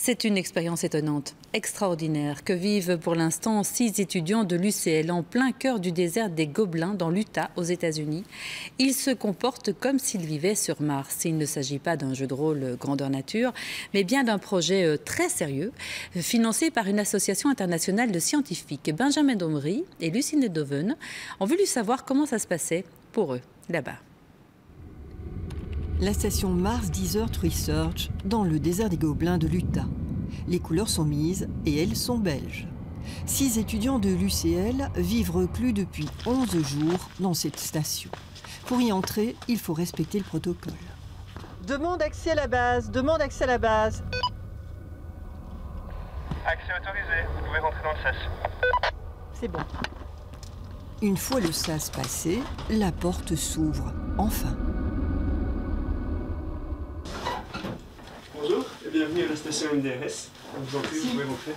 C'est une expérience étonnante, extraordinaire, que vivent pour l'instant 6 étudiants de l'UCL en plein cœur du désert des Gobelins dans l'Utah, aux États-Unis. Ils se comportent comme s'ils vivaient sur Mars. Il ne s'agit pas d'un jeu de rôle grandeur nature, mais bien d'un projet très sérieux, financé par une association internationale de scientifiques. Benjamin Domry et Lucinda Doven ont voulu savoir comment ça se passait pour eux, là-bas. La station Mars Desert Research dans le désert des Gobelins de l'Utah. Les couleurs sont mises et elles sont belges. 6 étudiants de l'UCL vivent reclus depuis 11 jours dans cette station. Pour y entrer, il faut respecter le protocole. Demande accès à la base, demande accès à la base. Accès autorisé, vous pouvez rentrer dans le sas. C'est bon. Une fois le sas passé, la porte s'ouvre, enfin. Bonjour et bienvenue à la station MDRS. Je vous en prie, vous pouvez rentrer.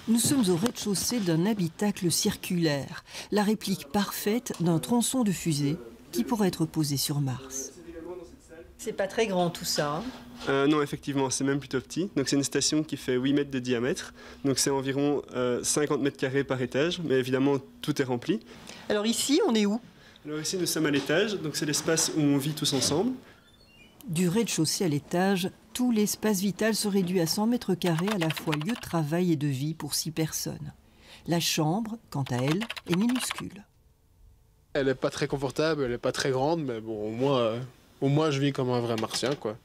Nous sommes au rez-de-chaussée d'un habitacle circulaire, la réplique parfaite d'un tronçon de fusée qui pourrait être posé sur Mars. C'est pas très grand tout ça. Hein. Non, effectivement, c'est même plutôt petit. Donc c'est une station qui fait 8 mètres de diamètre. Donc c'est environ 50 mètres carrés par étage. Mais évidemment, tout est rempli. Alors ici, on est où? Alors ici, nous sommes à l'étage. Donc c'est l'espace où on vit tous ensemble. Du rez-de-chaussée à l'étage, tout l'espace vital se réduit à 100 mètres carrés à la fois lieu de travail et de vie pour 6 personnes. La chambre, quant à elle, est minuscule. Elle n'est pas très confortable, elle n'est pas très grande, mais bon, au moins je vis comme un vrai martien, quoi.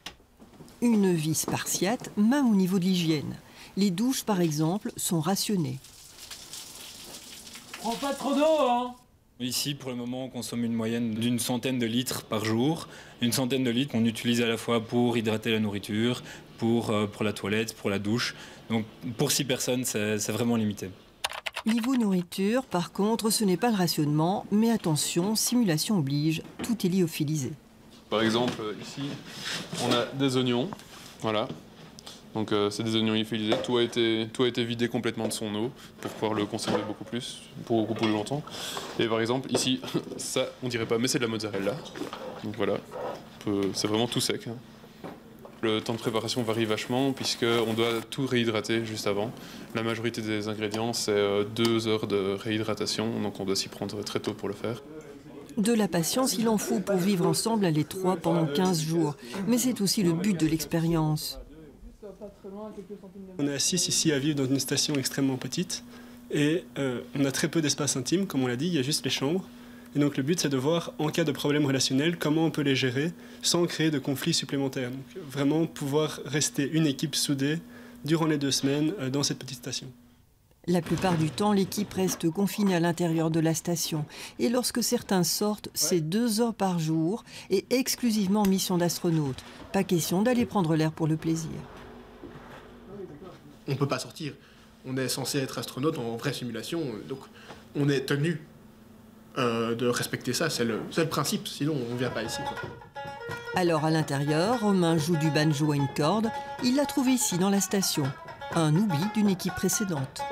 Une vie spartiate, même au niveau de l'hygiène. Les douches, par exemple, sont rationnées. Prends pas trop d'eau, hein! Ici, pour le moment, on consomme une moyenne d'une centaine de litres par jour. Une centaine de litres qu'on utilise à la fois pour hydrater la nourriture, pour la toilette, pour la douche. Donc pour 6 personnes, c'est vraiment limité. Niveau nourriture, par contre, ce n'est pas le rationnement, mais attention, simulation oblige, tout est lyophilisé. Par exemple, ici, on a des oignons, voilà. Donc c'est des oignons lyophilisés, tout a été vidé complètement de son eau pour pouvoir le conserver beaucoup plus longtemps. Et par exemple, ici, ça, on dirait pas, mais c'est de la mozzarella. Donc voilà, c'est vraiment tout sec. Hein. Le temps de préparation varie vachement puisqu'on doit tout réhydrater juste avant. La majorité des ingrédients, c'est 2 heures de réhydratation, donc on doit s'y prendre très tôt pour le faire. De la patience, il en faut pour vivre ensemble à l'étroit pendant 15 jours. Mais c'est aussi le but de l'expérience. On est à 6 ici à vivre dans une station extrêmement petite. Et on a très peu d'espace intime, comme on l'a dit, il y a juste les chambres. Et donc le but, c'est de voir, en cas de problème relationnel, comment on peut les gérer sans créer de conflits supplémentaires. Donc vraiment pouvoir rester une équipe soudée durant les 2 semaines dans cette petite station. La plupart du temps, l'équipe reste confinée à l'intérieur de la station. Et lorsque certains sortent, c'est 2 heures par jour et exclusivement mission d'astronaute. Pas question d'aller prendre l'air pour le plaisir. On ne peut pas sortir. On est censé être astronaute en vraie simulation, donc on est tenu de respecter ça. C'est le principe, sinon on ne vient pas ici. Quoi. Alors à l'intérieur, Romain joue du banjo à une corde. Il l'a trouvé ici dans la station. Un oubli d'une équipe précédente.